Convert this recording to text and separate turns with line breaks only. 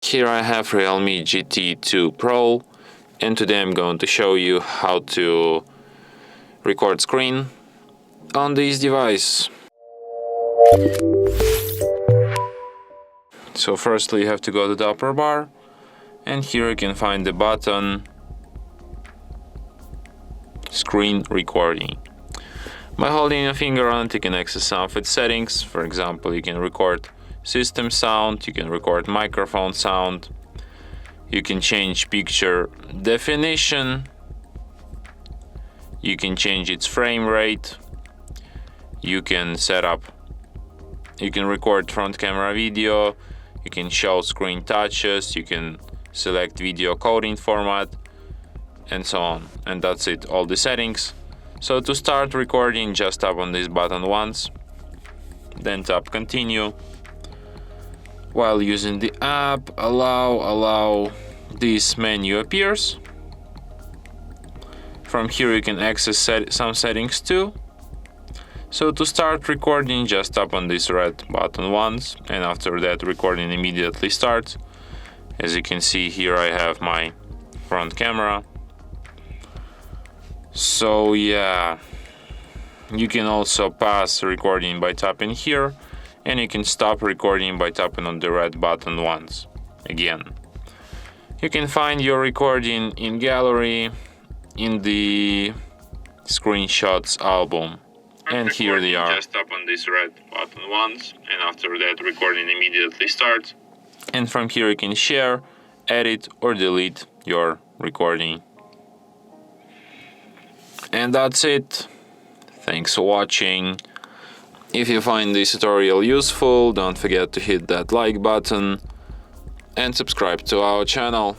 Here I have REALME GT 2 Pro, and today I'm going to show you how to record screen on this device. So firstly you have to go to the upper bar, and here you can find the button Screen Recording. By holding your finger on it, you can access some of its settings. For example, you can record system sound, you can record microphone sound, you can change picture definition, you can change its frame rate, you can record front camera video, you can show screen touches, you can select video coding format, and so on. And that's it, all the settings. So to start recording, just tap on this button once, then tap continue. While using the app, allow, this menu appears. From here you can access some settings too. So to start recording, just tap on this red button once, and after that recording immediately starts. As you can see here, I have my front camera. So yeah, you can also pause recording by tapping here, and you can stop recording by tapping on the red button once again. You can find your recording in gallery in the screenshots album, and here they are. Just tap on this red button once, and after that recording immediately starts. And from here you can share, edit or delete your recording. And that's it. Thanks for watching. If you find this tutorial useful, don't forget to hit that like button and subscribe to our channel.